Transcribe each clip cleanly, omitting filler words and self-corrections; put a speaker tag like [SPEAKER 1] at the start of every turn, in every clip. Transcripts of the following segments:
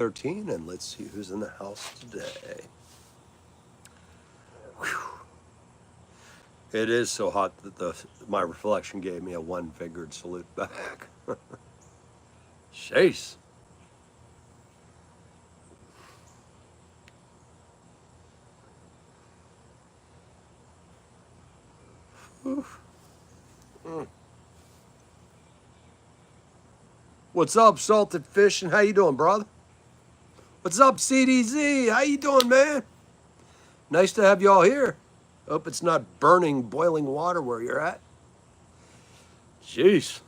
[SPEAKER 1] 13, and let's see who's in the house today. Whew. It is so hot that my reflection gave me a one-fingered salute back. Jeez. What's up, Salted Fish, and how you doing, brother? What's up, CDZ? How you doing, man? Nice to have y'all here. Hope it's not burning, boiling water where you're at. Jeez.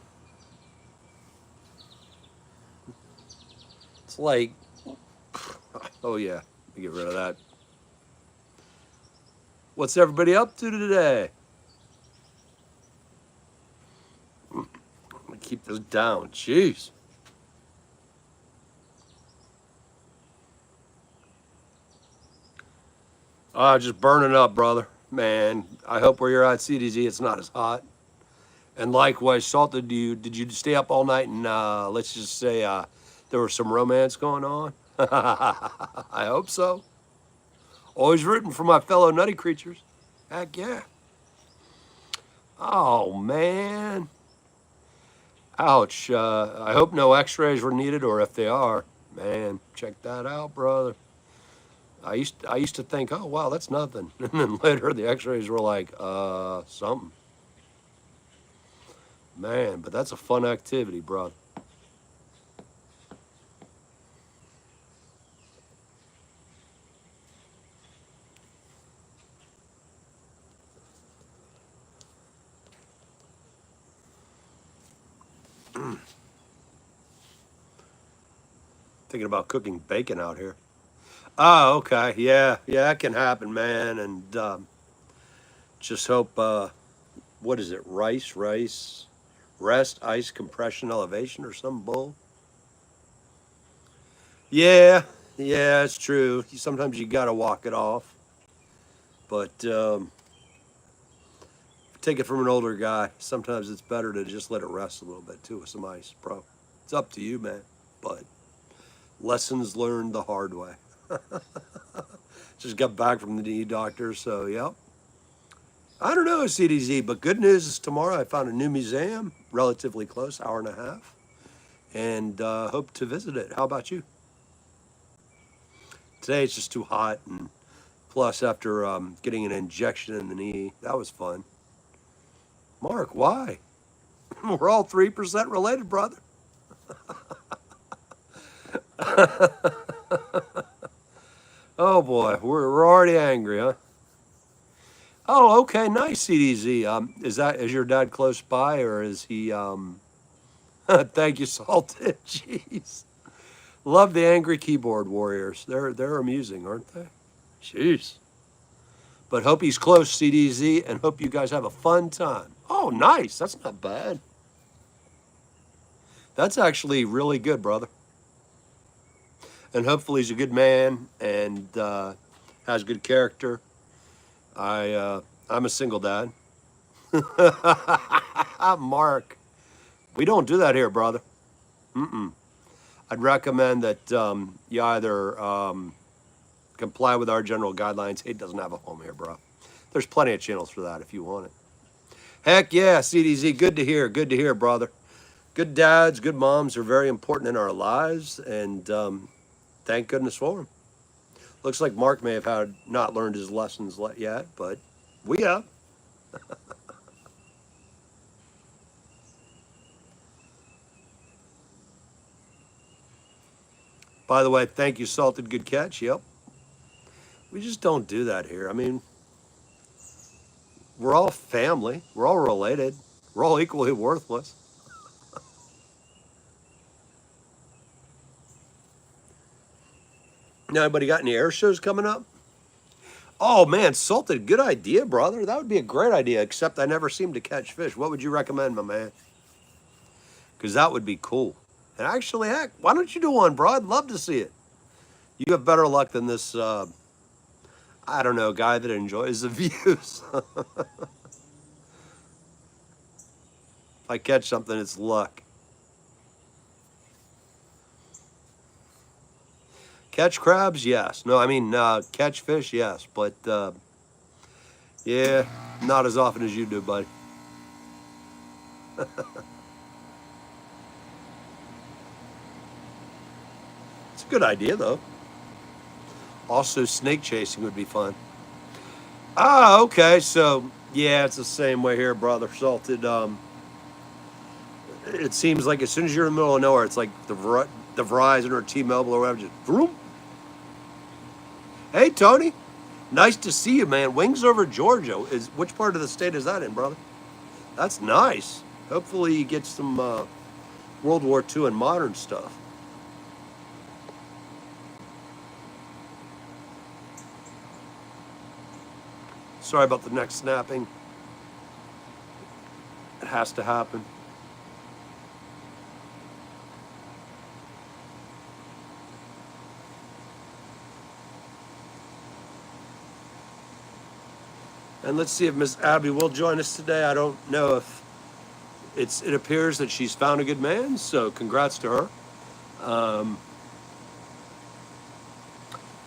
[SPEAKER 1] It's like, oh yeah, let me get rid of that. What's everybody up to today? I'm gonna keep this down. Jeez. Just burning up, brother. Man, I hope where you're at, CDZ, it's not as hot. And likewise, Salted, did you stay up all night and let's just say there was some romance going on? I hope so. Always rooting for my fellow nutty creatures. Heck yeah. Oh, man. Ouch. I hope no x-rays were needed, or if they are, man, check that out, brother. I used to think, oh, wow, that's nothing. And then later the x-rays were like, something. Man, but that's a fun activity, brother. Thinking about cooking bacon out here. Oh, okay. Yeah, that can happen, man. And just hope, what is it? Rice, rest, ice, compression, elevation, or some bull? Yeah, it's true. Sometimes you got to walk it off. But take it from an older guy. Sometimes it's better to just let it rest a little bit, too, with some ice, bro. It's up to you, man. But lessons learned the hard way. Just got back from the knee doctor, so yep. I don't know, CDZ, but good news is tomorrow I found a new museum, relatively close, hour and a half, and hope to visit it. How about you? Today it's just too hot, and plus after getting an injection in the knee, that was fun. Mark, why? We're all 3% related, brother. Oh boy, we're already angry, huh? Oh, okay, nice, CDZ. Is your dad close by, or is he? Thank you, Salted. Jeez, love the angry keyboard warriors. They're amusing, aren't they? Jeez. But hope he's close, CDZ, and hope you guys have a fun time. Oh, nice. That's not bad. That's actually really good, brother. And hopefully he's a good man and has good character. I'm a single dad. Mark, we don't do that here, brother. I'd recommend that you either comply with our general guidelines. It doesn't have a home here, bro. There's plenty of channels for that if you want it. Heck yeah, CDZ. Good to hear, brother. Good dads, good moms are very important in our lives, and thank goodness for them. Looks like Mark may have not learned his lessons yet, but we have. By the way, thank you, Salted. Good catch. Yep. We just don't do that here. I mean, we're all family. We're all related. We're all equally worthless. Now, anybody got any air shows coming up? Oh man, Salted, good idea, brother. That would be a great idea, except I never seem to catch fish. What would you recommend, my man? Because that would be cool. And actually, heck, why don't you do one, bro? I'd love to see it. You have better luck than this, I don't know, guy that enjoys the views. If I catch something, it's luck. Catch crabs, yes. No, I mean catch fish, yes. But yeah, not as often as you do, buddy. It's a good idea, though. Also, snake chasing would be fun. Ah, okay. So yeah, it's the same way here, brother. Salted. It seems like as soon as you're in the middle of nowhere, it's like the Verizon or T-Mobile or whatever. Just vroom. Hey, Tony. Nice to see you, man. Wings over Georgia. Is which part of the state is that in, brother? That's nice. Hopefully, you get some World War II and modern stuff. Sorry about the neck snapping. It has to happen. And let's see if Miss Abby will join us today. I don't know if it appears that she's found a good man, so congrats to her. Um,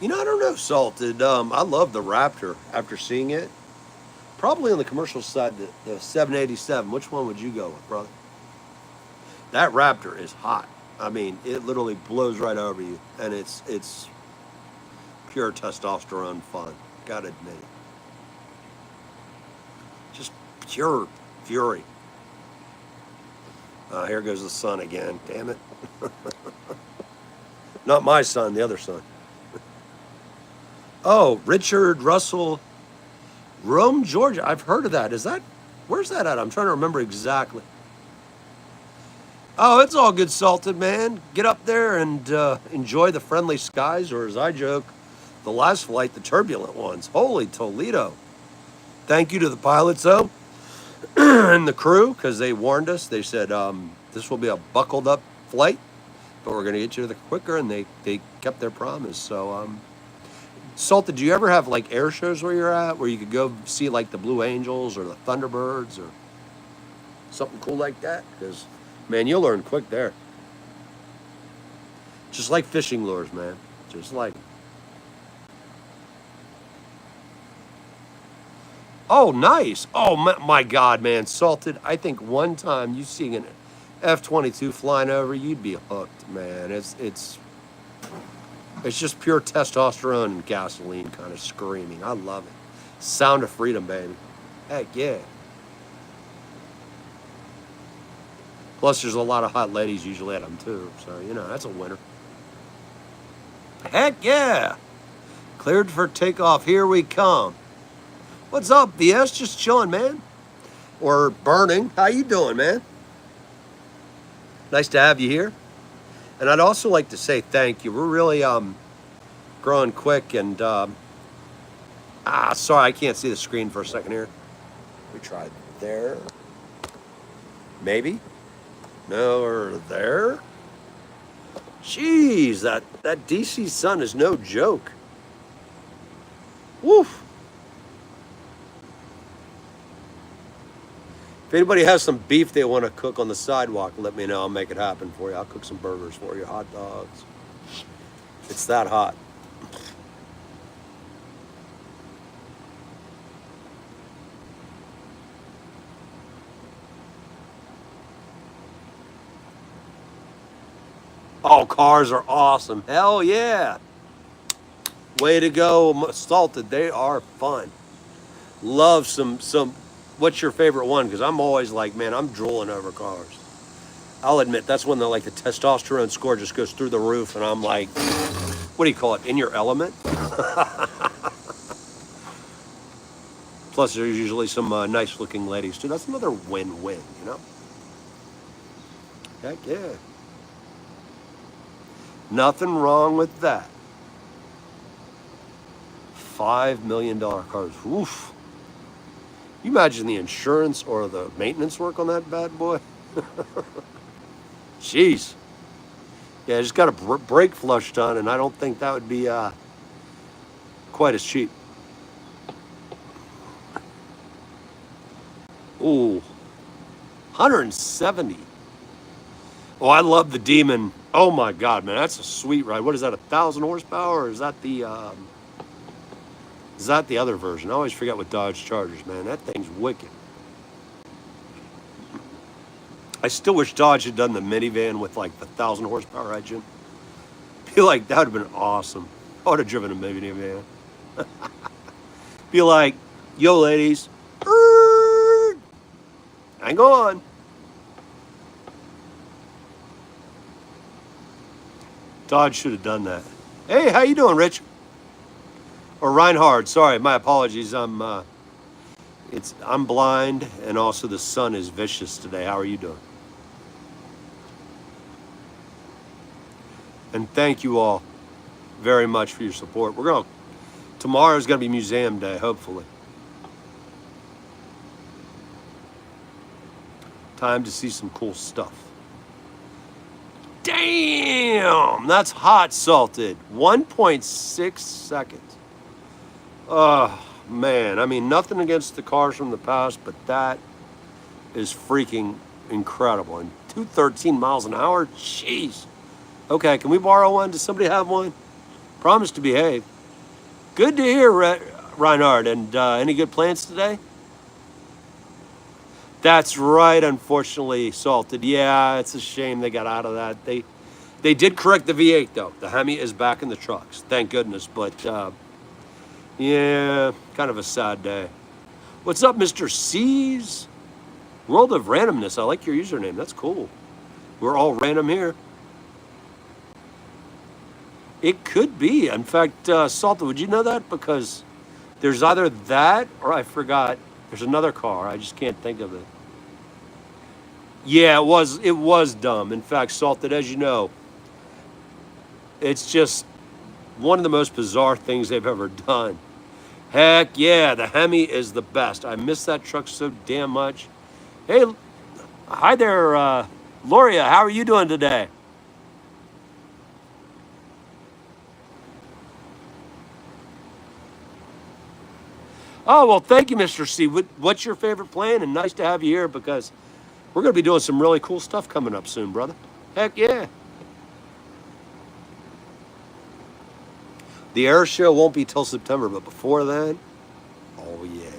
[SPEAKER 1] I don't know, Salted. I love the Raptor after seeing it. Probably on the commercial side, the 787. Which one would you go with, brother? That Raptor is hot. I mean, it literally blows right over you, and it's pure testosterone fun. Gotta admit it. Just pure fury. Here goes the sun again. Damn it. Not my son, the other son. Oh, Richard Russell, Rome, Georgia. I've heard of that. Where's that at? I'm trying to remember exactly. Oh, it's all good, Salted, man. Get up there and enjoy the friendly skies, or as I joke, the last flight, the turbulent ones. Holy Toledo. Thank you to the pilots, though, and the crew, because they warned us. They said, this will be a buckled up flight, but we're going to get you there quicker, and they kept their promise. So, Salted, do you ever have like air shows where you're at, where you could go see like the Blue Angels or the Thunderbirds or something cool like that? Because, man, you'll learn quick there. Just like fishing lures, man. Just like. Oh, nice. Oh, my God, man. Salted, I think one time you seeing an F-22 flying over, you'd be hooked, man. It's just pure testosterone and gasoline kind of screaming. I love it. Sound of freedom, baby. Heck yeah. Plus, there's a lot of hot ladies usually at them, too. So, that's a winner. Heck yeah. Cleared for takeoff. Here we come. What's up, BS? Just chilling, man. Or burning. How you doing, man? Nice to have you here. And I'd also like to say thank you. We're really growing quick, and sorry, I can't see the screen for a second here. We tried there. Maybe. No, or there. Jeez, that DC sun is no joke. Woof. If anybody has some beef they want to cook on the sidewalk, let me know. I'll make it happen for you. I'll cook some burgers for you, hot dogs. It's that hot. Oh, cars are awesome. Hell yeah. Way to go, Salted. They are fun. Love some. What's your favorite one? Because I'm always like, man, I'm drooling over cars. I'll admit that's when the testosterone score just goes through the roof, and I'm like, what do you call it? In your element. Plus, there's usually some nice-looking ladies too. That's another win-win, Heck yeah. Nothing wrong with that. $5 million cars. Oof. You imagine the insurance or the maintenance work on that bad boy? Jeez. Yeah, I just got a brake flush done, and I don't think that would be quite as cheap. Ooh. 170. Oh, I love the Demon Oh my God, man, that's a sweet ride. What is that, 1,000 horsepower, or is that the other version? I always forget with Dodge Chargers, man. That thing's wicked. I still wish Dodge had done the minivan with like the 1,000 horsepower engine. Feel like that would have been awesome. I would have driven a minivan. Be like, yo, ladies, hang on. Dodge should have done that. Hey, how you doing, Rich? Or Reinhard? Sorry, my apologies. I'm blind, and also the sun is vicious today. How are you doing? And thank you all very much for your support. Tomorrow's gonna be museum day, hopefully. Time to see some cool stuff. Damn, that's hot salted. 1.6 seconds. Oh, man. I mean, nothing against the cars from the past, but that is freaking incredible. And 213 miles an hour? Jeez. Okay, can we borrow one? Does somebody have one? Promise to behave. Good to hear, Reinhard. And any good plans today? That's right, unfortunately, salted. Yeah, it's a shame they got out of that. They did correct the V8, though. The Hemi is back in the trucks, thank goodness. But, yeah, kind of a sad day. What's up, Mr. C's? World of Randomness. I like your username. That's cool. We're all random here. It could be. In fact, Salted, would you know that? Because there's either that or I forgot. There's another car. I just can't think of it. Yeah, it was dumb. In fact, Salted, as you know, it's just one of the most bizarre things they've ever done. Heck yeah, the Hemi is the best. I miss that truck so damn much. Hey, hi there, Loria. How are you doing today? Oh, well, thank you, Mr. C. What's your favorite plane? And nice to have you here because we're going to be doing some really cool stuff coming up soon, brother. Heck yeah. The air show won't be till September, but before then, oh yeah.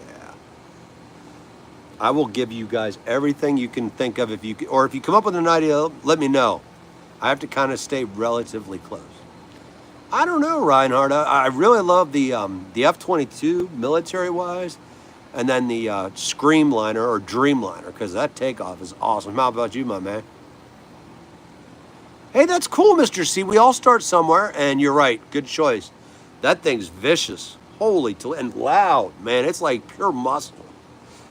[SPEAKER 1] I will give you guys everything you can think of. If you come up with an idea, let me know. I have to kind of stay relatively close. I don't know, Reinhardt. I really love the F-22 military-wise, and then the Screamliner or Dreamliner, because that takeoff is awesome. How about you, my man? Hey, that's cool, Mr. C. We all start somewhere, and you're right. Good choice. That thing's vicious. And loud, man. It's like pure muscle.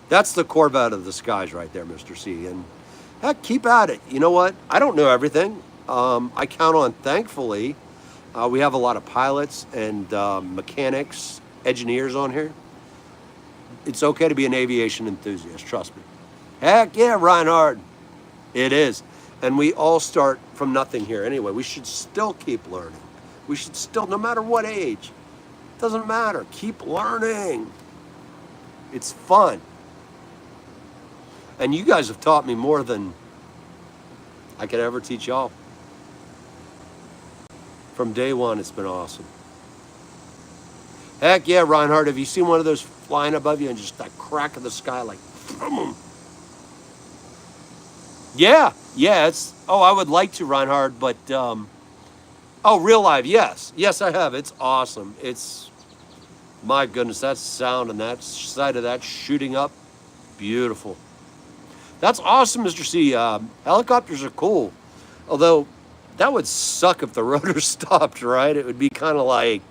[SPEAKER 1] That's the Corvette of the skies right there, Mr. C. And heck, keep at it. You know what? I don't know everything. I count on, thankfully, we have a lot of pilots and mechanics, engineers on here. It's okay to be an aviation enthusiast, trust me. Heck yeah, Reinhard. It is. And we all start from nothing here anyway. We should still keep learning. We should still, no matter what age, doesn't matter. Keep learning. It's fun. And you guys have taught me more than I could ever teach y'all. From day one, it's been awesome. Heck yeah, Reinhardt, have you seen one of those flying above you and just that crack of the sky like, boom? Yeah, I would like to, Reinhardt, but, oh, real live, yes. Yes, I have. It's awesome. It's, my goodness, that sound and that side of that shooting up, beautiful. That's awesome, Mr. C. Helicopters are cool. Although, that would suck if the rotor stopped, right? It would be kind of like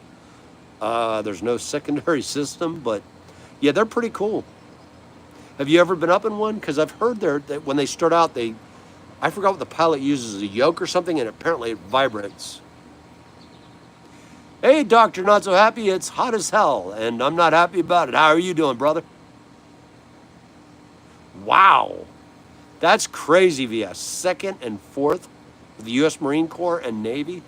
[SPEAKER 1] there's no secondary system, but yeah, they're pretty cool. Have you ever been up in one? Because I've heard that when they start out, I forgot what the pilot uses, a yoke or something, and apparently it vibrates. Hey, Doctor, not so happy. It's hot as hell, and I'm not happy about it. How are you doing, brother? Wow. That's crazy, VS. Second and fourth the U.S. Marine Corps and Navy.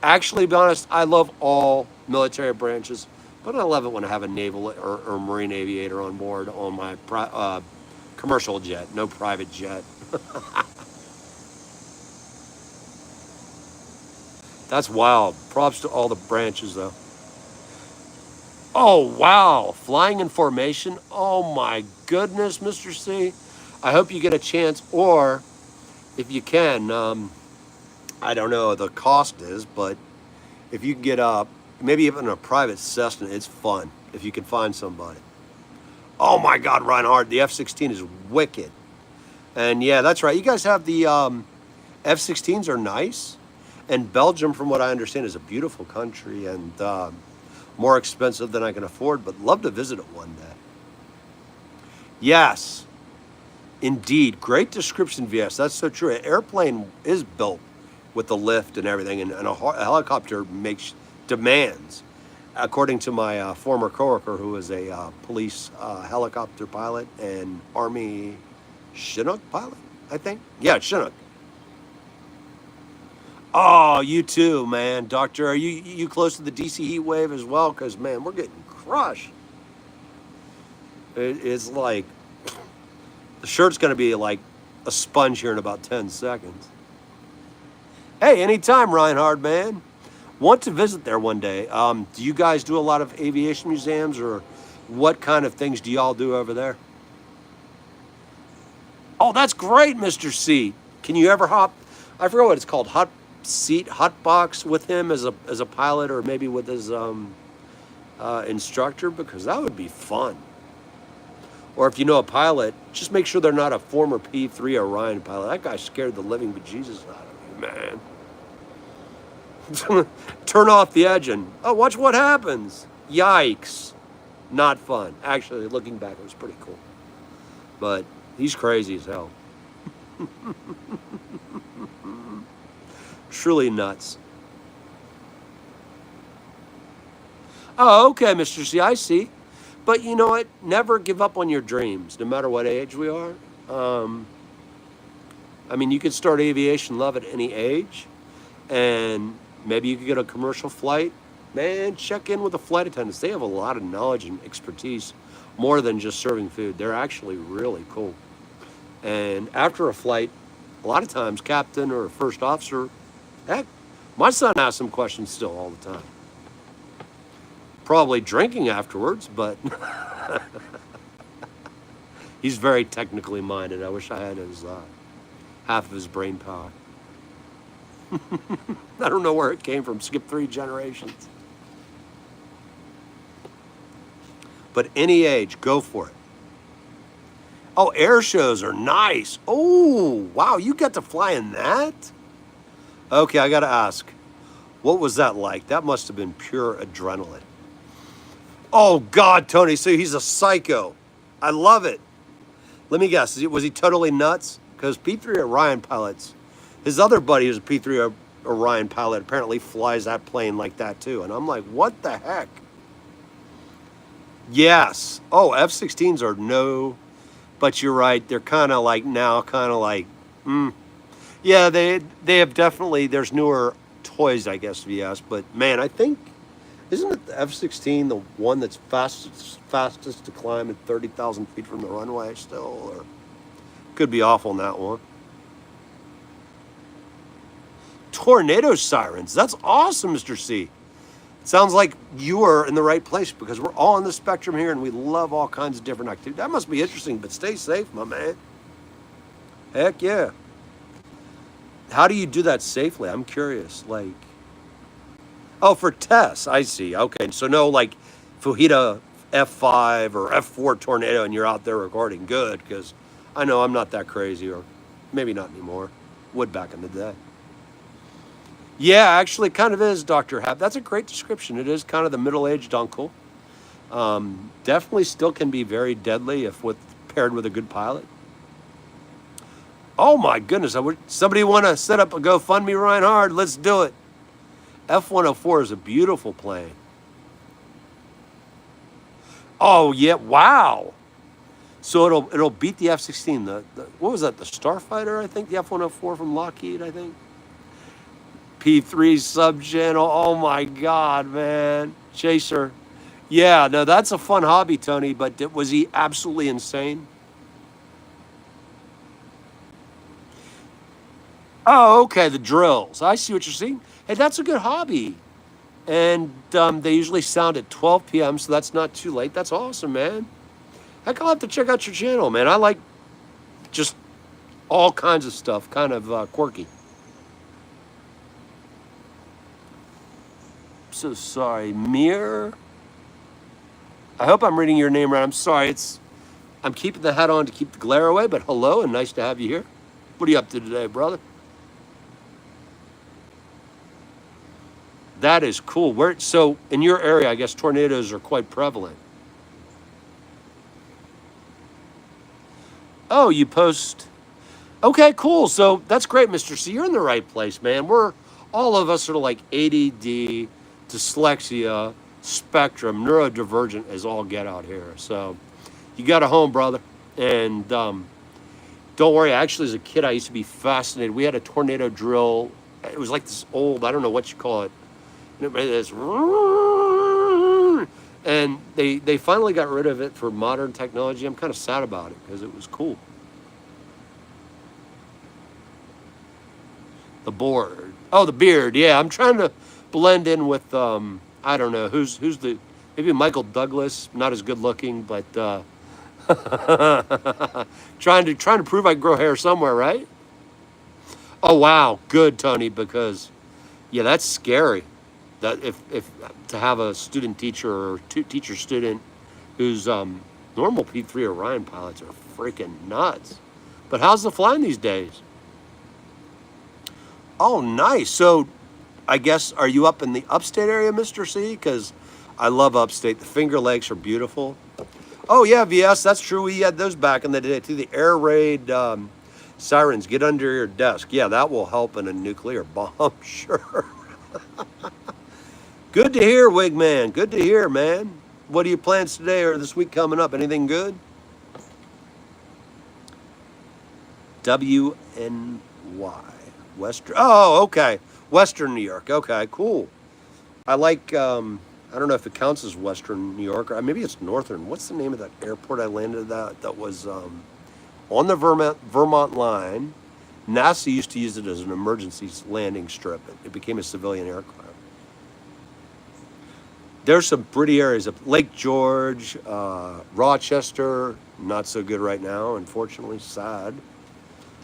[SPEAKER 1] Actually, to be honest, I love all military branches, but I love it when I have a naval or marine aviator on board on my commercial jet, no private jet. That's wild. Props to all the branches, though. Oh, wow. Flying in formation. Oh, my goodness, Mr. C. I hope you get a chance, or if you can, I don't know what the cost is, but if you can get up, maybe even a private Cessna, it's fun if you can find somebody. Oh, my God, Reinhard, the F-16 is wicked. And yeah, that's right. You guys have the F-16s are nice. And Belgium, from what I understand, is a beautiful country and more expensive than I can afford, but love to visit it one day. Yes, indeed. Great description, VS. That's so true. An airplane is built with the lift and everything, and a helicopter makes demands. According to my former coworker, who was a police helicopter pilot and Army Chinook pilot, I think. Yeah, Chinook. Oh, you too, man. Doctor, are you close to the DC heat wave as well? Because, man, we're getting crushed. It's like the shirt's going to be like a sponge here in about 10 seconds. Hey, anytime, Reinhard, man. Want to visit there one day. Do you guys do a lot of aviation museums, or what kind of things do y'all do over there? Oh, that's great, Mr. C. Can you ever hop? I forget what it's called. Hot box with him as a pilot, or maybe with his instructor, because that would be fun. Or if you know a pilot, just make sure they're not a former P3 Orion pilot. That guy scared the living bejesus out of me, man. Turn off the engine. Oh, watch what happens. Yikes. Not fun. Actually, looking back, it was pretty cool. But he's crazy as hell. Truly nuts. Oh, okay, Mr. C, I see. But you know what? Never give up on your dreams, no matter what age we are. I mean, you could start aviation love at any age, and maybe you could get a commercial flight. Man, check in with the flight attendants. They have a lot of knowledge and expertise, more than just serving food. They're actually really cool. And after a flight, a lot of times, captain or first officer, heck, my son asks some questions still all the time. Probably drinking afterwards, but he's very technically minded. I wish I had his half of his brain power. I don't know where it came from. Skip 3 generations. But any age, go for it. Oh, air shows are nice. Oh, wow, you got to fly in that? Okay, I got to ask, what was that like? That must have been pure adrenaline. Oh, God, Tony, so he's a psycho. I love it. Let me guess, was he totally nuts? Because P3 Orion pilots, his other buddy who's a P3 Orion pilot apparently flies that plane like that too. And I'm like, what the heck? Yes. Oh, F-16s are no, but you're right. They're kind of like now, yeah, they have definitely, there's newer toys, I guess, VS. But man, I think, isn't it the F-16 the one that's fastest to climb at 30,000 feet from the runway still? Or could be awful in that one. Tornado sirens. That's awesome, Mr. C. It sounds like you are in the right place, because we're all on the spectrum here and we love all kinds of different activities. That must be interesting, but stay safe, my man. Heck yeah. How do you do that safely? I'm curious. Like, oh, for tests, I see. Okay, so no like Fujita F5 or F4 tornado and you're out there recording. Good, because I know I'm not that crazy, or maybe not anymore. Would back in the day. Yeah, actually kind of is, Dr. Hap. That's a great description. It is kind of the middle-aged uncle. Definitely still can be very deadly if paired with a good pilot. Oh my goodness, somebody want to set up a GoFundMe, Reinhard? Let's do it. F-104 is a beautiful plane. Oh yeah, wow. So it'll beat the F-16. What was that? The Starfighter, I think. The F-104 from Lockheed, I think. P3 subchannel. Oh my God, man. Chaser. Yeah, no, that's a fun hobby, Tony. But was he absolutely insane? Oh, okay, the drills. I see what you're seeing. Hey, that's a good hobby. And they usually sound at 12 p.m., so that's not too late. That's awesome, man. Heck, I'll have to check out your channel, man. I like just all kinds of stuff, kind of quirky. So sorry, Mir. I hope I'm reading your name right. I'm sorry. I'm keeping the hat on to keep the glare away, but hello and nice to have you here. What are you up to today, brother? That is cool. So in your area, I guess tornadoes are quite prevalent. Oh, you post. Okay, cool. So that's great, Mr. C. You're in the right place, man. All of us are like ADD, dyslexia, spectrum, neurodivergent is all get out here. So you got a home, brother. And don't worry. Actually, as a kid, I used to be fascinated. We had a tornado drill. It was like this old, I don't know what you call it. This, and they finally got rid of it for modern technology. I'm kind of sad about it because it was cool. The board. Oh, the beard. Yeah, I'm trying to blend in with I don't know who's the maybe Michael Douglas. Not as good looking, but trying to prove I can grow hair somewhere, right? Oh wow, good Tony, because yeah, that's scary. That if to have a student teacher or teacher student who's normal P3 Orion pilots are freaking nuts. But how's the flying these days? Oh, nice. So I guess, are you up in the upstate area, Mr. C? Because I love upstate. The Finger Lakes are beautiful. Oh, yeah, VS, that's true. We had those back in the day, too. The air raid sirens, get under your desk. Yeah, that will help in a nuclear bomb, sure. Good to hear, Wigman. Good to hear, man. What are your plans today or this week coming up? Anything good? WNY. Western. Oh, okay. Western New York. Okay, cool. I like, I don't know if it counts as Western New York, or maybe it's Northern. What's the name of that airport I landed at that was on the Vermont line? NASA used to use it as an emergency landing strip. It became a civilian aircraft. There's some pretty areas up Lake George, Rochester, not so good right now, unfortunately, sad.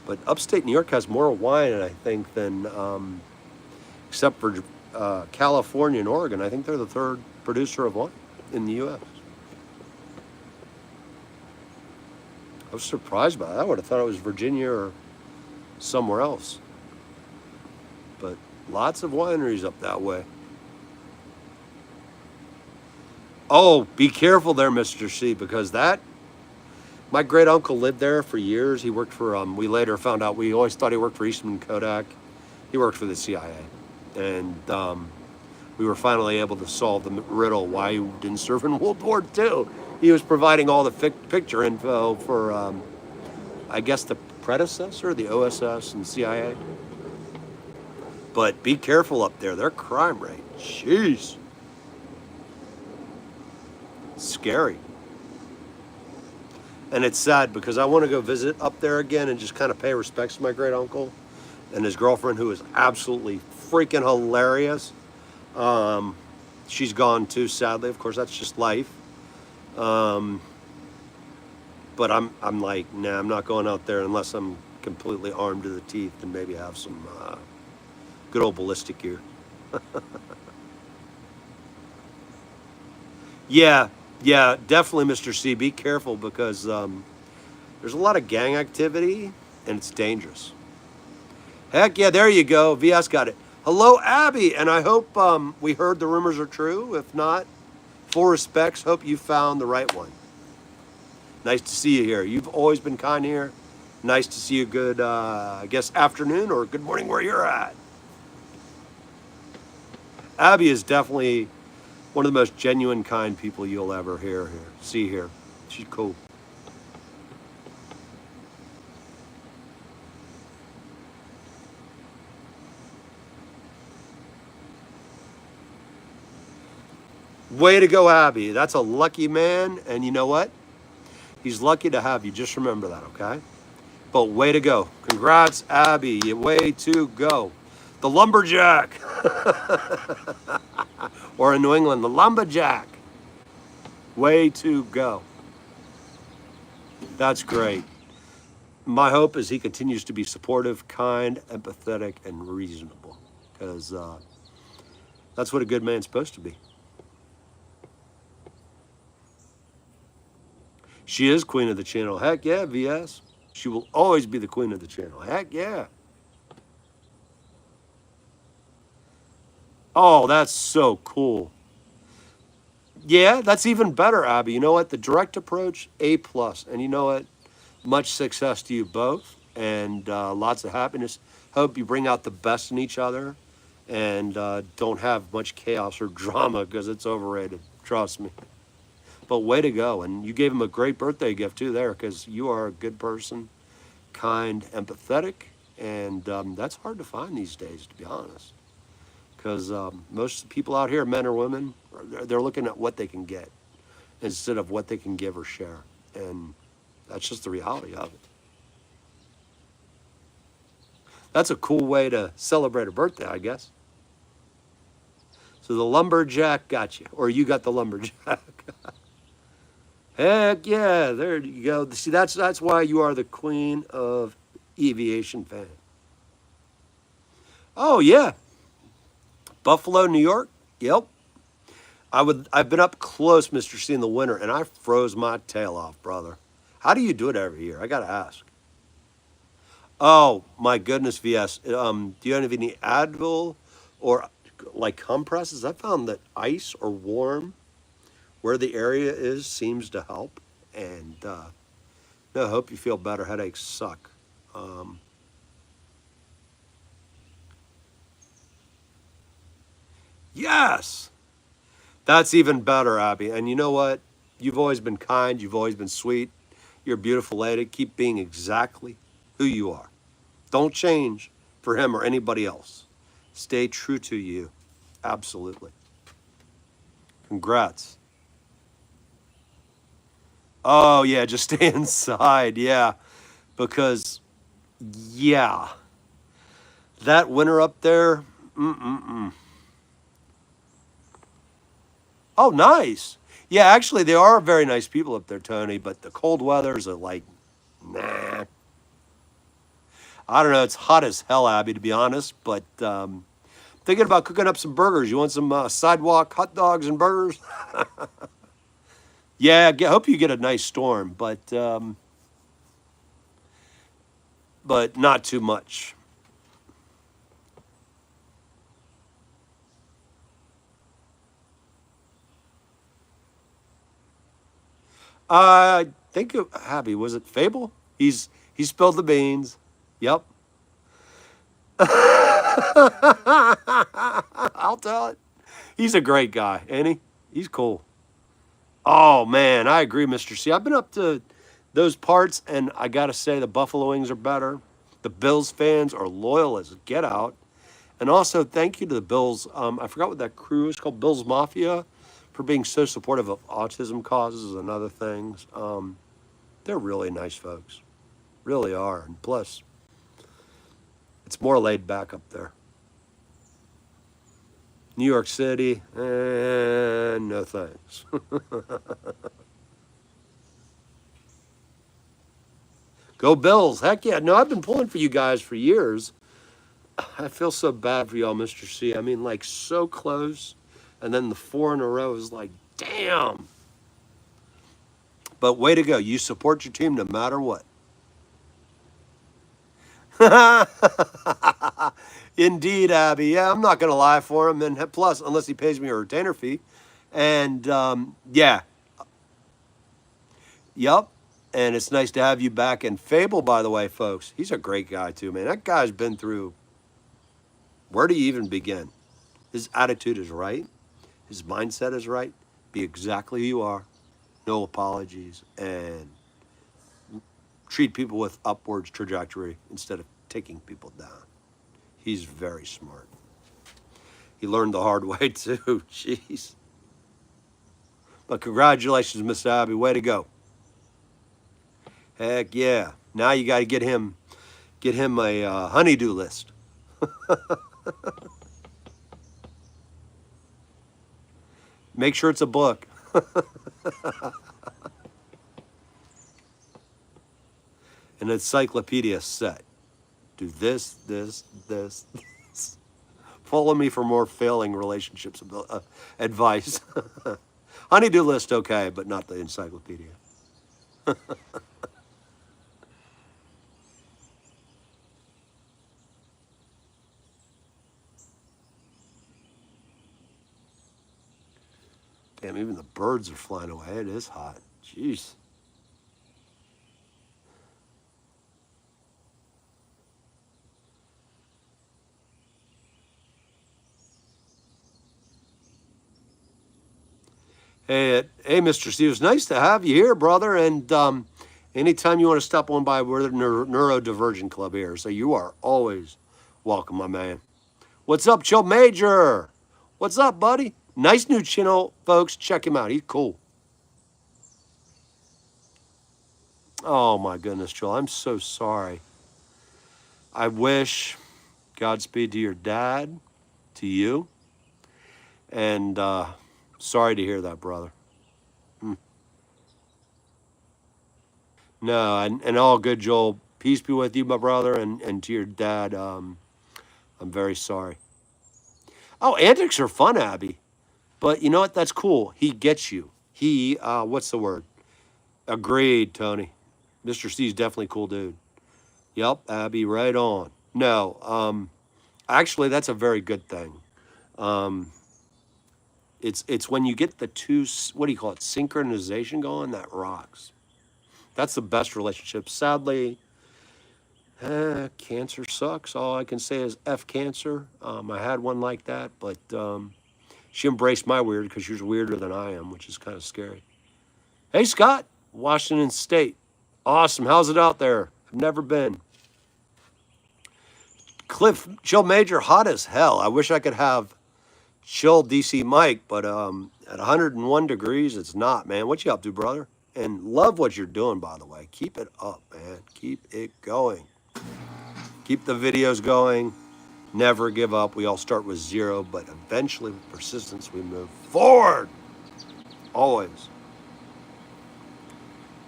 [SPEAKER 1] But upstate New York has more wine, I think, than except for California and Oregon. I think they're the third producer of wine in the U.S. I was surprised by that. I would have thought it was Virginia or somewhere else. But lots of wineries up that way. Oh, be careful there, Mr. C, because my great uncle lived there for years. He worked for, we later found out, we always thought he worked for Eastman Kodak. He worked for the CIA. And we were finally able to solve the riddle why he didn't serve in World War II. He was providing all the picture info for, I guess, the predecessor, the OSS and CIA. But be careful up there. Their crime rate, jeez. Scary. And it's sad because I want to go visit up there again and just kind of pay respects to my great uncle and his girlfriend, who is absolutely freaking hilarious. She's gone too, sadly. Of course, that's just life. But I'm like, nah, I'm not going out there unless I'm completely armed to the teeth and maybe have some good old ballistic gear. Yeah, definitely, Mr. C. Be careful because there's a lot of gang activity and it's dangerous. Heck yeah, there you go. VS got it. Hello, Abby, and I hope we heard the rumors are true. If not, full respects, hope you found the right one. Nice to see you here. You've always been kind here. Nice to see you. Good, I guess, afternoon or good morning where you're at. Abby is definitely one of the most genuine, kind people you'll ever see here. She's cool. Way to go, Abby. That's a lucky man, and you know what? He's lucky to have you. Just remember that, okay? But way to go. Congrats, Abby. Way to go. The lumberjack. Or in New England, the lumberjack. Way to go. That's great. My hope is he continues to be supportive, kind, empathetic, and reasonable. Because that's what a good man's supposed to be. She is queen of the channel. Heck yeah, VS. She will always be the queen of the channel. Heck yeah. Oh, that's so cool. Yeah, that's even better, Abby. You know what? The direct approach, A plus. And you know what? Much success to you both, and lots of happiness. Hope you bring out the best in each other, and don't have much chaos or drama because it's overrated. Trust me. But way to go. And you gave him a great birthday gift too there, because you are a good person, kind, empathetic, and that's hard to find these days, to be honest. Because most people out here, men or women, they're looking at what they can get instead of what they can give or share. And that's just the reality of it. That's a cool way to celebrate a birthday, I guess. So the lumberjack got you, or you got the lumberjack. Heck yeah, there you go. See, that's why you are the queen of Aviation Fan. Oh yeah, Buffalo, New York. Yep. I've been up close, Mr. C, in the winter, and I froze my tail off, brother. How do you do it every year? I gotta ask. Oh my goodness, VS. Do you have any Advil or like compresses? I found that ice or warm where the area is seems to help. And no, I hope you feel better. Headaches suck. Yes, that's even better, Abby. And you know what? You've always been kind. You've always been sweet. You're a beautiful lady. Keep being exactly who you are. Don't change for him or anybody else. Stay true to you. Absolutely. Congrats. Oh, yeah, just stay inside. Yeah, because, yeah, that winter up there, Oh, nice. Yeah, actually, they are very nice people up there, Tony, but the cold weathers are like, nah. I don't know. It's hot as hell, Abby, to be honest, but thinking about cooking up some burgers. You want some sidewalk hot dogs and burgers? Yeah, hope you get a nice storm, but not too much. I think Abby, was it Fable? He spilled the beans. Yep. I'll tell it. He's a great guy, ain't he? He's cool. Oh man, I agree, Mr. C. I've been up to those parts, and I gotta say the Buffalo Wings are better. The Bills fans are loyal as get out. And also, thank you to the Bills. I forgot what that crew is called, Bills Mafia, for being so supportive of autism causes and other things. They're really nice folks. Really are. And plus, it's more laid back up there. New York City, no thanks. Go Bills. Heck yeah. No, I've been pulling for you guys for years. I feel so bad for y'all, Mr. C. I mean, like, so close. And then the 4 in a row is like, damn. But way to go. You support your team no matter what. Indeed, Abby. Yeah, I'm not going to lie for him. And plus, unless he pays me a retainer fee. And yeah. Yep. And it's nice to have you back. And Fable, by the way, folks, he's a great guy too, man. That guy's been through, where do you even begin? His attitude is right. His mindset is right. Be exactly who you are. No apologies. And treat people with upwards trajectory instead of taking people down. He's very smart. He learned the hard way too. Jeez. But congratulations, Miss Abby. Way to go. Heck yeah. Now you got to get him a honeydew list. Make sure it's a book. An encyclopedia set. Do this, this, this, this. Follow me for more failing relationships advice. Honey-do list, okay, but not the encyclopedia. Damn, even the birds are flying away. It is hot. Jeez. Hey, Mr. Steve, it's nice to have you here, brother. And anytime you want to stop on by, we're the Neurodivergent Club here. So you are always welcome, my man. What's up, Joe Major? What's up, buddy? Nice new channel, folks. Check him out. He's cool. Oh, my goodness, Joel. I'm so sorry. I wish Godspeed to your dad, to you. And sorry to hear that, brother. No, and all good, Joel. Peace be with you, my brother, and to your dad. I'm very sorry. Oh, antics are fun, Abby. But you know what? That's cool. He gets you. He, what's the word? Agreed, Tony. Mr. Steve's definitely a cool dude. Yep, Abby, right on. No, actually, that's a very good thing. It's when you get the two, what do you call it, synchronization going, that rocks. That's the best relationship. Sadly, cancer sucks. All I can say is F cancer. I had one like that, but she embraced my weird because she was weirder than I am, which is kind of scary. Hey, Scott, Washington State. Awesome. How's it out there? I've never been. Cliff, Chill Major, hot as hell. I wish I could have chill DC Mike, but at 101 degrees, it's not, man. What you up to, brother? And love what you're doing, by the way. Keep it up, man. Keep it going. Keep the videos going. Never give up. We all start with zero, but eventually with persistence, we move forward. Always.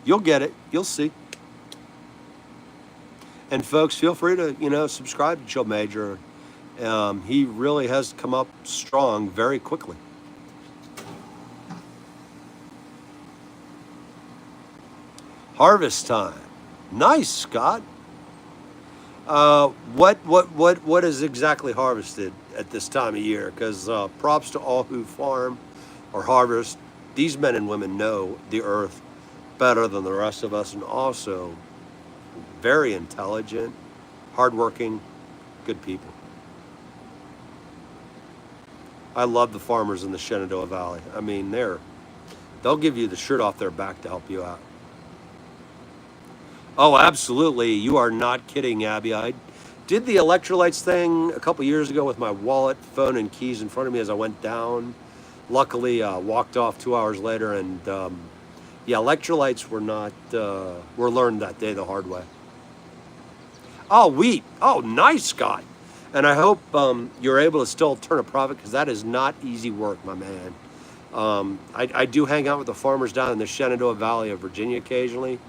[SPEAKER 1] You'll get it. You'll see. And folks, feel free to, subscribe to Chill Major. He really has come up strong very quickly. Harvest time. Nice, Scott. What is exactly harvested at this time of year? Because props to all who farm or harvest. These men and women know the earth better than the rest of us, and also very intelligent, hardworking, good people. I love the farmers in the Shenandoah Valley. I mean, they'll give you the shirt off their back to help you out. Oh, absolutely. You are not kidding, Abby. I did the electrolytes thing a couple years ago with my wallet, phone, and keys in front of me as I went down. Luckily, walked off 2 hours later, and electrolytes were learned that day the hard way. Oh, wheat. Oh, nice, Scott. And I hope you're able to still turn a profit, because that is not easy work, my man. I do hang out with the farmers down in the Shenandoah Valley of Virginia occasionally.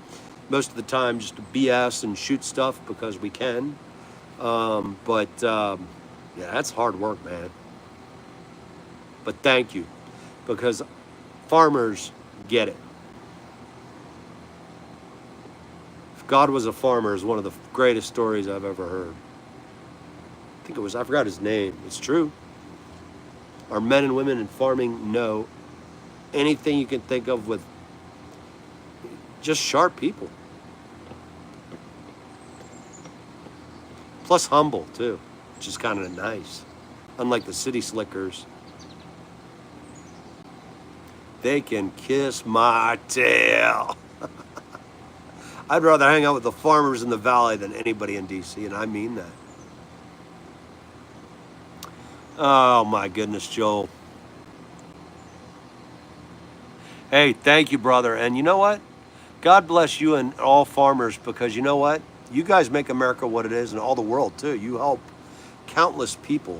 [SPEAKER 1] Most of the time just to BS and shoot stuff because we can. That's hard work, man. But thank you, because farmers get it. If God was a farmer is one of the greatest stories I've ever heard. I forgot his name. It's true. Our men and women in farming know anything you can think of with just sharp people. Plus humble, too, which is kind of nice. Unlike the city slickers. They can kiss my tail. I'd rather hang out with the farmers in the valley than anybody in D.C., and I mean that. Oh, my goodness, Joel. Hey, thank you, brother. And you know what? God bless you and all farmers, because you know what? You guys make America what it is, and all the world, too. You help countless people.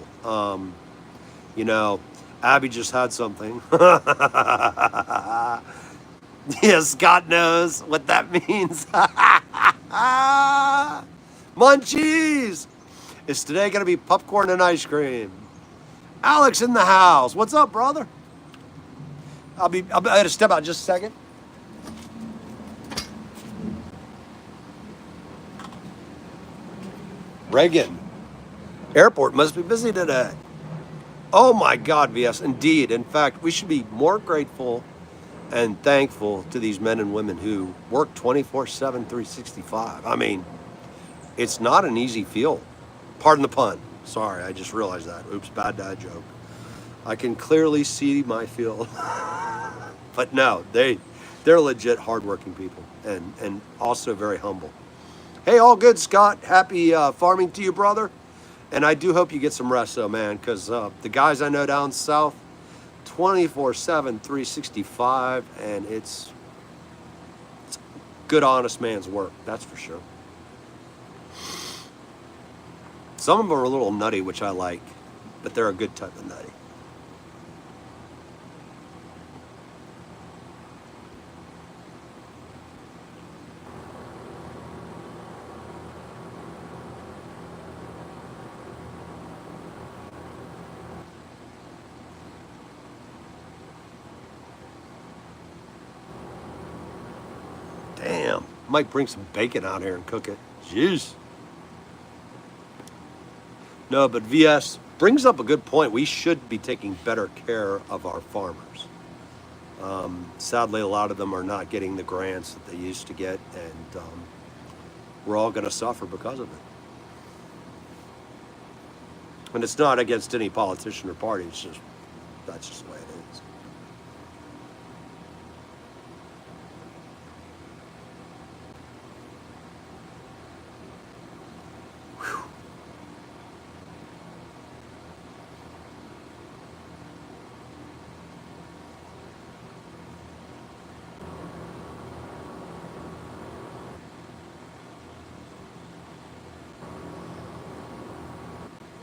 [SPEAKER 1] You know, Abby just had something. Yeah, Scott knows what that means. Munchies! Is today going to be popcorn and ice cream? Alex in the house. What's up, brother? I had to step out just a second. Reagan, airport must be busy today. Oh my God, VS, indeed. In fact, we should be more grateful and thankful to these men and women who work 24/7, 365. I mean, it's not an easy field. Pardon the pun. Sorry, I just realized that. Oops, bad dad joke. I can clearly see my field. But no, they're legit hardworking people and also very humble. Hey, all good, Scott. Happy farming to you, brother. And I do hope you get some rest, though, man, because the guys I know down south, 24/7, 365, and it's good, honest man's work. That's for sure. Some of them are a little nutty, which I like, but they're a good type of nutty. Damn, might bring some bacon out here and cook it. Jeez. No, but VS brings up a good point. We should be taking better care of our farmers. Sadly, a lot of them are not getting the grants that they used to get, and we're all going to suffer because of it. And it's not against any politician or party. It's just that's just the way it is.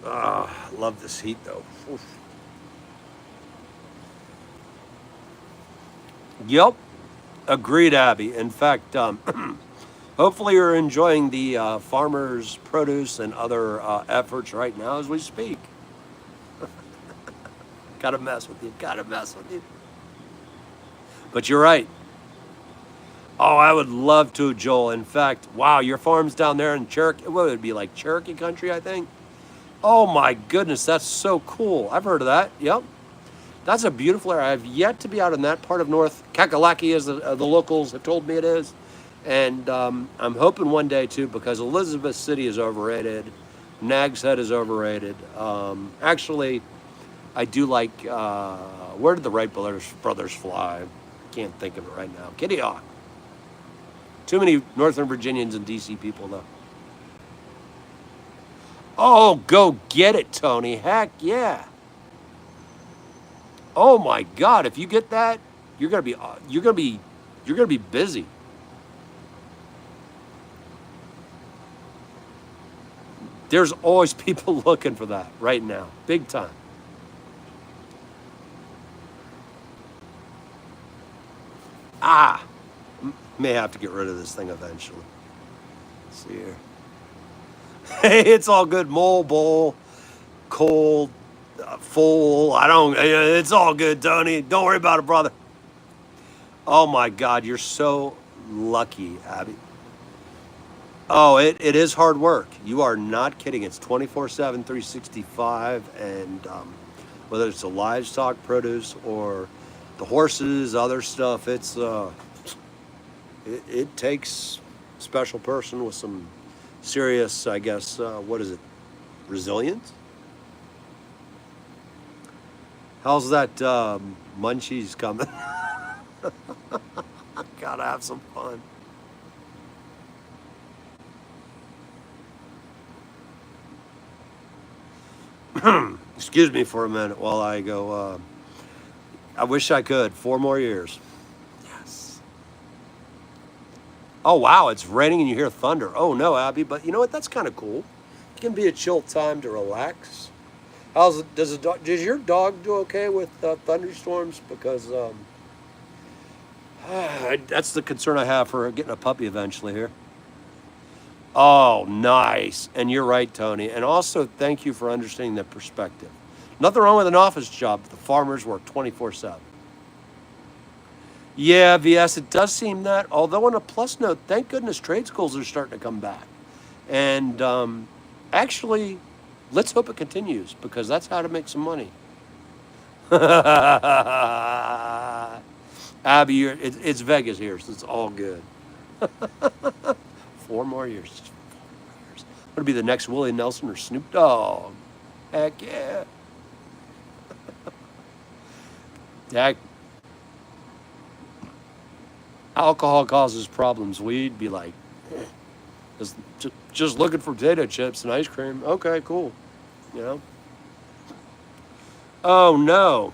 [SPEAKER 1] Ah, love this heat though. Oof. Yep, agreed, Abby. In fact, hopefully you're enjoying the farmers' produce and other efforts right now as we speak. Gotta mess with you. Gotta mess with you. But you're right. Oh, I would love to, Joel. In fact, wow, your farm's down there in Cherokee. What would it be like Cherokee country? I think. Oh my goodness, that's so cool. I've heard of that. Yep. That's a beautiful area. I've yet to be out in that part of North Kakalaki, as the locals have told me it is. And I'm hoping one day too, because Elizabeth City is overrated. Nags Head is overrated. Actually, I do like, where did the Wright brothers fly? Can't think of it right now. Kitty Hawk. Too many Northern Virginians and DC people though. Oh, go get it, Tony. Heck yeah. Oh my God, if you get that, you're gonna be busy. There's always people looking for that right now, big time. Ah, may have to get rid of this thing eventually. Let's see here. Hey, it's all good. Mobile, cold, full. I don't. It's all good, Tony. Don't worry about it, brother. Oh my God, you're so lucky, Abby. Oh, it is hard work. You are not kidding. It's 24/7, 365, and whether it's the livestock produce or the horses, other stuff, it takes a special person with some serious, I guess, what is it, resilience? How's that munchies coming? Gotta have some fun. Excuse me for a minute while I go. I wish I could. 4 more years. Yes. Oh, wow. It's raining and you hear thunder. Oh, no, Abby. But you know what? That's kind of cool. It can be a chill time to relax. Does your dog do okay with thunderstorms? Because that's the concern I have for getting a puppy eventually here. Oh, nice. And you're right, Tony. And also, thank you for understanding that perspective. Nothing wrong with an office job, but the farmers work 24/7. Yeah, VS, it does seem that. Although, on a plus note, thank goodness trade schools are starting to come back. And actually, let's hope it continues because that's how to make some money. Abby, it's Vegas here, so it's all good. 4 more years. Would it be the next Willie Nelson or Snoop Dogg? Heck yeah. Heck, alcohol causes problems. We'd be like, just looking for potato chips and ice cream. Okay, cool. You know? Oh, no.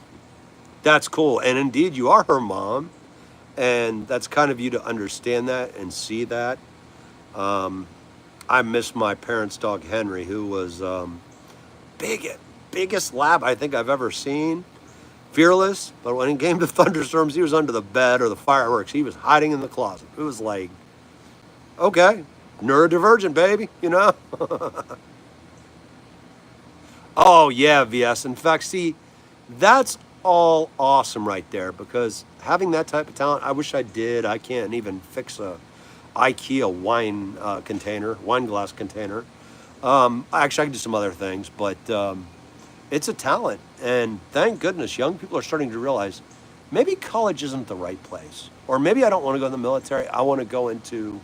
[SPEAKER 1] That's cool. And indeed, you are her mom. And that's kind of you to understand that and see that. I miss my parents' dog, Henry, who was biggest lab I think I've ever seen. Fearless, but when it came to thunderstorms, he was under the bed or the fireworks. He was hiding in the closet. It was like, okay, neurodivergent, baby, you know? Oh, yeah, VS. In fact, see, that's all awesome right there because having that type of talent, I wish I did. I can't even fix a IKEA wine glass container. Actually, I can do some other things, but it's a talent. And thank goodness young people are starting to realize maybe college isn't the right place. Or maybe I don't want to go in the military. I want to go into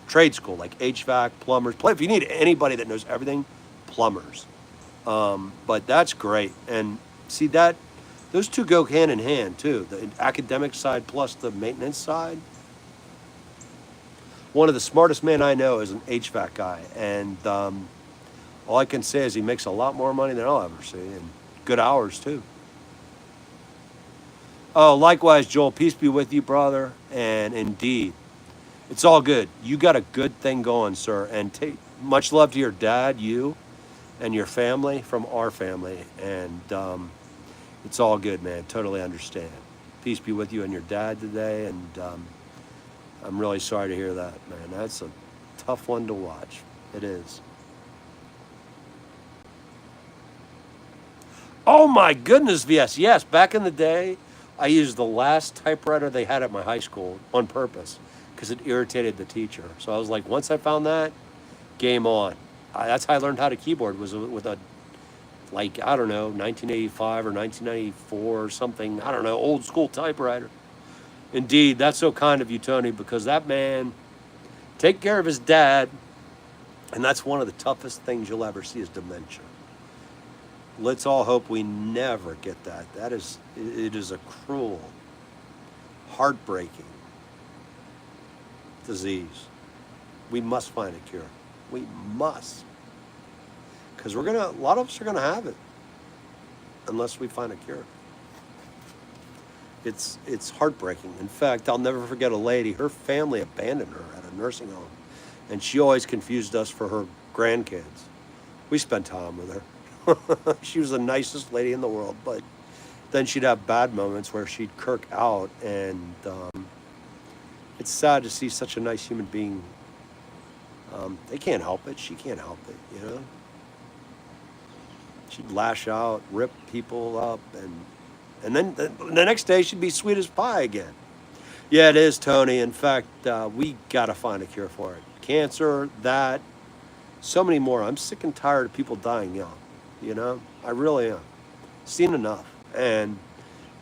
[SPEAKER 1] trade school like HVAC, plumbers. If you need anybody that knows everything, plumbers. But that's great. And see that those two go hand in hand too. The academic side plus the maintenance side. One of the smartest men I know is an HVAC guy. And all I can say is he makes a lot more money than I'll ever see. And good hours too. Oh, likewise, Joel. Peace be with you, brother. And indeed, it's all good. You got a good thing going, sir. And much love to your dad, you, and your family from our family. And it's all good, man. Totally understand. Peace be with you and your dad today. And I'm really sorry to hear that, man. That's a tough one to watch. It is. Oh my goodness, VS. Yes, back in the day, I used the last typewriter they had at my high school on purpose because it irritated the teacher. So I was like, once I found that, game on. That's how I learned how to keyboard was with a, like, I don't know, 1985 or 1994 or something. I don't know, old school typewriter. Indeed, that's so kind of you, Tony, because that man, take care of his dad, and that's one of the toughest things you'll ever see is dementia. Let's all hope we never get that. It is a cruel, heartbreaking disease. We must find a cure. We must. Because a lot of us are gonna have it unless we find a cure. It's heartbreaking. In fact, I'll never forget a lady, her family abandoned her at a nursing home. And she always confused us for her grandkids. We spent time with her. She was the nicest lady in the world, but then she'd have bad moments where she'd kirk out, and it's sad to see such a nice human being. They can't help it. She can't help it, you know? She'd lash out, rip people up, and then the next day she'd be sweet as pie again. Yeah, it is, Tony. In fact, we got to find a cure for it. Cancer, that, so many more. I'm sick and tired of people dying young. You know, I really am. Seen enough. And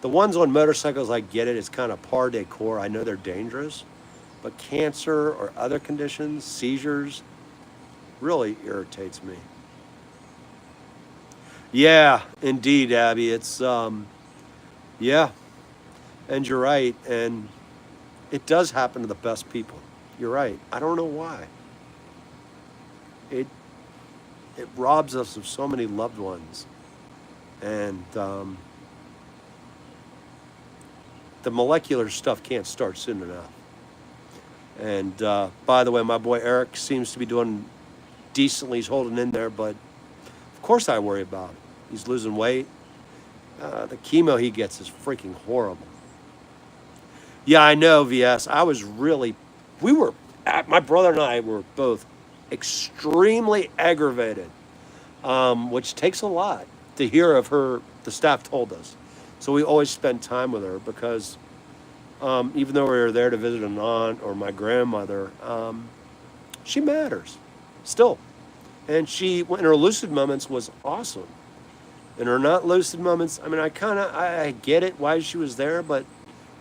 [SPEAKER 1] the ones on motorcycles, I get it. It's kind of par decour. I know they're dangerous. But cancer or other conditions, seizures, really irritates me. Yeah, indeed, Abby. It's, yeah. And you're right. And it does happen to the best people. You're right. I don't know why. It robs us of so many loved ones. And the molecular stuff can't start soon enough. And by the way, my boy Eric seems to be doing decently. He's holding in there, but of course I worry about him. He's losing weight. The chemo he gets is freaking horrible. Yeah, I know, VS. I was really, we were, my brother and I were both extremely aggravated, which takes a lot to hear of her, the staff told us. So we always spent time with her because even though we were there to visit an aunt or my grandmother, she matters still. And she, in her lucid moments, was awesome. In her not lucid moments, I mean, I get it why she was there, but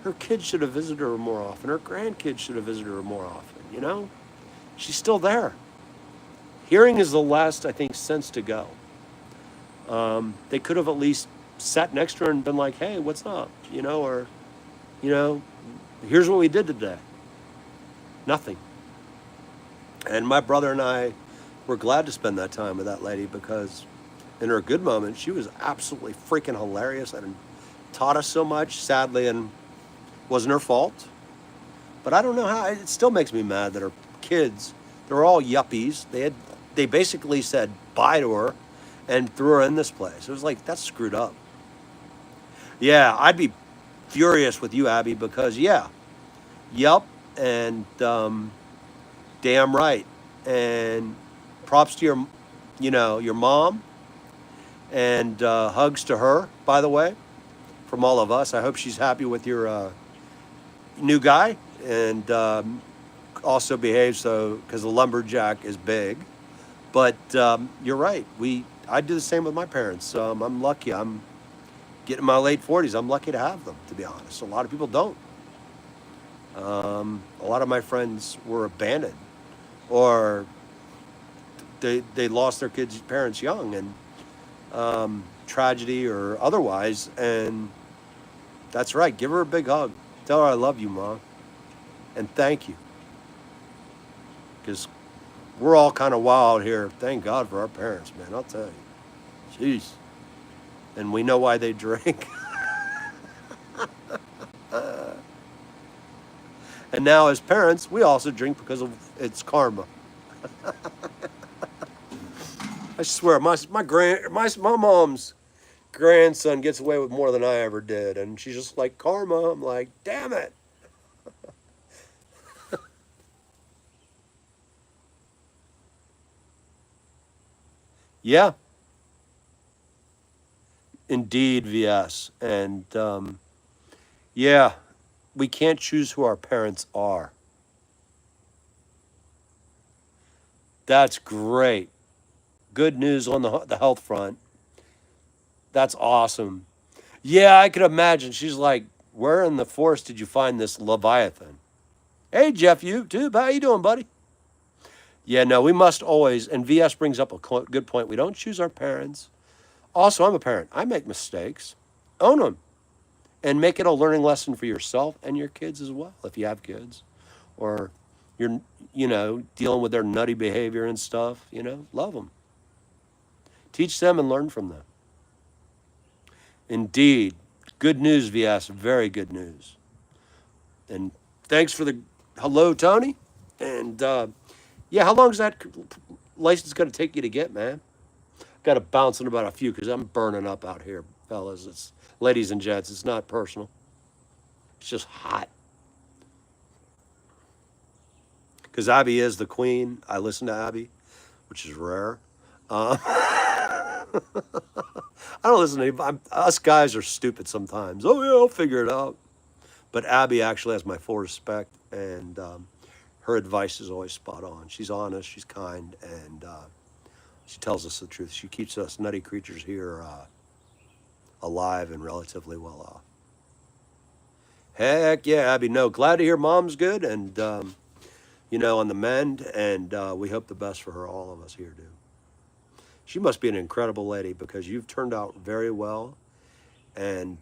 [SPEAKER 1] her kids should have visited her more often. Her grandkids should have visited her more often, you know? She's still there. Hearing is the last, I think, sense to go. They could have at least sat next to her and been like, hey, what's up? You know, or, you know, here's what we did today. Nothing. And my brother and I were glad to spend that time with that lady because in her good moments, she was absolutely freaking hilarious and taught us so much, sadly, and wasn't her fault. But I don't know how, it still makes me mad that her kids, they're all yuppies. They basically said bye to her and threw her in this place. It was like, that's screwed up. Yeah, I'd be furious with you, Abby, because yup, and damn right. And props to your mom, and hugs to her, by the way, from all of us. I hope she's happy with your new guy, and also behaves because the lumberjack is big. But you're right. I do the same with my parents. I'm lucky. I'm getting in my late 40s. I'm lucky to have them, to be honest. A lot of people don't. A lot of my friends were abandoned, or they lost their kids' parents young, and tragedy or otherwise. And that's right. Give her a big hug. Tell her I love you, Mom, and thank you. Because we're all kind of wild here. Thank God for our parents, man. I'll tell you. Jeez. And we know why they drink. And now as parents, we also drink because of it's karma. I swear, my mom's grandson gets away with more than I ever did, and she's just like, karma. I'm like, damn it. Yeah, indeed, VS. And yeah, we can't choose who our parents are. That's great. Good news on the health front. That's awesome. Yeah, I could imagine. She's like, where in the forest did you find this Leviathan? Hey, Jeff, you too. How you doing, buddy? Yeah, no, we must always, and VS brings up a good point. We don't choose our parents. Also, I'm a parent. I make mistakes. Own them. And make it a learning lesson for yourself and your kids as well, if you have kids. Or you're, dealing with their nutty behavior and stuff, love them. Teach them and learn from them. Indeed. Good news, VS. Very good news. And thanks for the hello, Tony. And yeah, how long is that license going to take you to get, man? Got to bounce in about a few because I'm burning up out here, fellas. It's ladies and gents. It's not personal. It's just hot. Because Abby is the queen. I listen to Abby, which is rare. I don't listen to anybody. Us guys are stupid sometimes. Oh, yeah, I'll figure it out. But Abby actually has my full respect, and her advice is always spot on. She's honest, she's kind, and she tells us the truth. She keeps us nutty creatures here alive and relatively well off. Heck yeah, Abby. No, glad to hear Mom's good and, on the mend, and we hope the best for her, all of us here do. She must be an incredible lady because you've turned out very well, and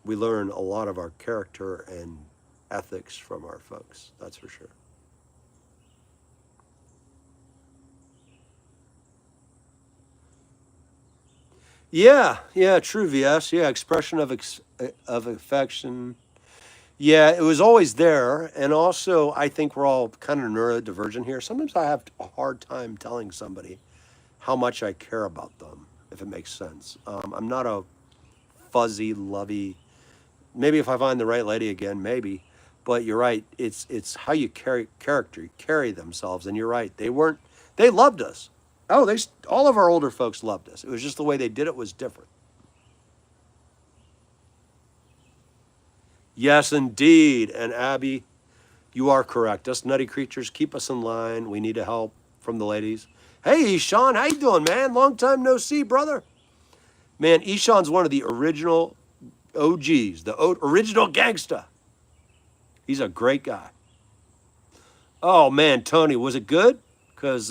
[SPEAKER 1] we learn a lot of our character and ethics from our folks. That's for sure. Yeah, true, VS. Yeah, expression of affection. Yeah, it was always there. And also, I think we're all kind of neurodivergent here. Sometimes I have a hard time telling somebody how much I care about them, if it makes sense. I'm not a fuzzy, lovey. Maybe if I find the right lady again, maybe. But you're right. It's how you carry themselves. And you're right. They weren't. They loved us. Oh, all of our older folks loved us. It was just the way they did it was different. Yes, indeed. And Abby, you are correct. Us nutty creatures, keep us in line. We need a help from the ladies. Hey, Eshawn, how you doing, man? Long time no see, brother. Man, Eshawn's one of the original OGs, the original gangsta. He's a great guy. Oh man, Tony, was it good? Because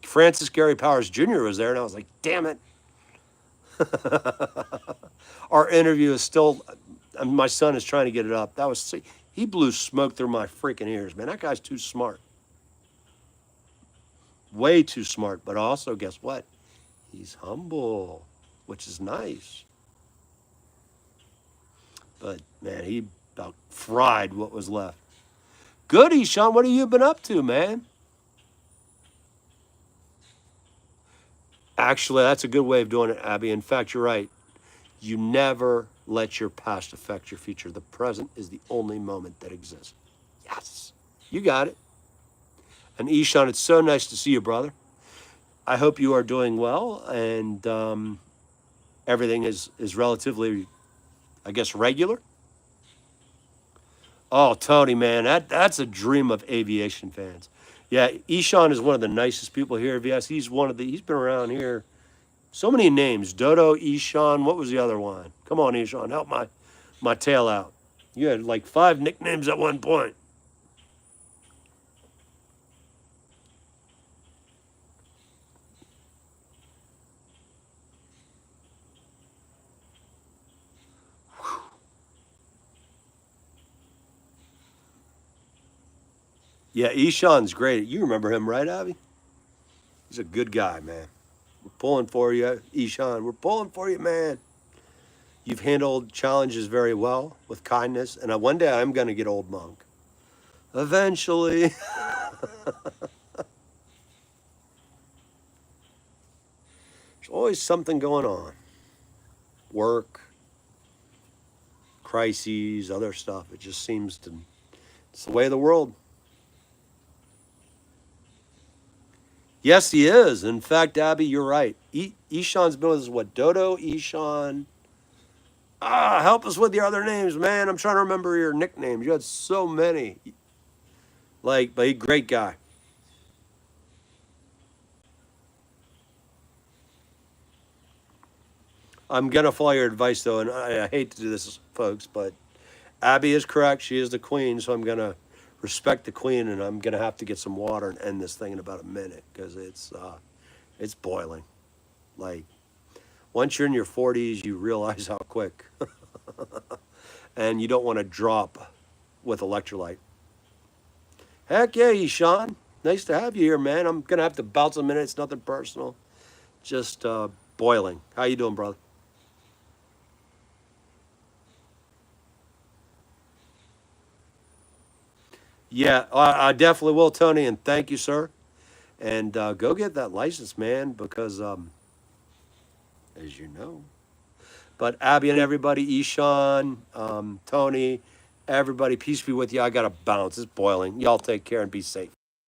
[SPEAKER 1] Francis Gary Powers Jr. was there, and I was like, damn it. Our interview is still. My son is trying to get it up. He blew smoke through my freaking ears, man. That guy's too smart, way too smart. But also, guess what? He's humble, which is nice. But man, he about fried what was left. Goody, Sean. What have you been up to, man? Actually, that's a good way of doing it, Abby. In fact, you're right. You never let your past affect your future. The present is the only moment that exists. Yes, you got it. And Ishan, it's so nice to see you, brother. I hope you are doing well and everything is relatively, I guess, regular. Oh, Tony, man, that's a dream of aviation fans. Yeah, Ishan is one of the nicest people here. Yes, he's been around here. So many names. Dodo, Ishan, what was the other one? Come on, Ishan, help my tail out. You had like 5 nicknames at one point. Yeah, Ishan's great. You remember him, right, Abby? He's a good guy, man. We're pulling for you, Ishan. We're pulling for you, man. You've handled challenges very well with kindness, and one day I'm going to get old monk. Eventually. There's always something going on. Work, crises, other stuff. It just seems it's the way of the world. Yes, he is. In fact, Abby, you're right. Ishan's been with us, what, Dodo, Ishan. Help us with your other names, man. I'm trying to remember your nicknames. You had so many. But he's a great guy. I'm going to follow your advice, though, and I hate to do this, folks, but Abby is correct. She is the queen, so I'm going to respect the queen, and I'm going to have to get some water and end this thing in about a minute because it's boiling. Like, once you're in your 40s, you realize how quick. And you don't want to drop with electrolyte. Heck yeah, Eshawn. Nice to have you here, man. I'm going to have to bounce a minute. It's nothing personal. Just boiling. How you doing, brother? Yeah, I definitely will, Tony, and thank you, sir. And go get that license, man, because, as you know. But Abby and everybody, Eshawn, Tony, everybody, peace be with you. I got to bounce. It's boiling. Y'all take care and be safe.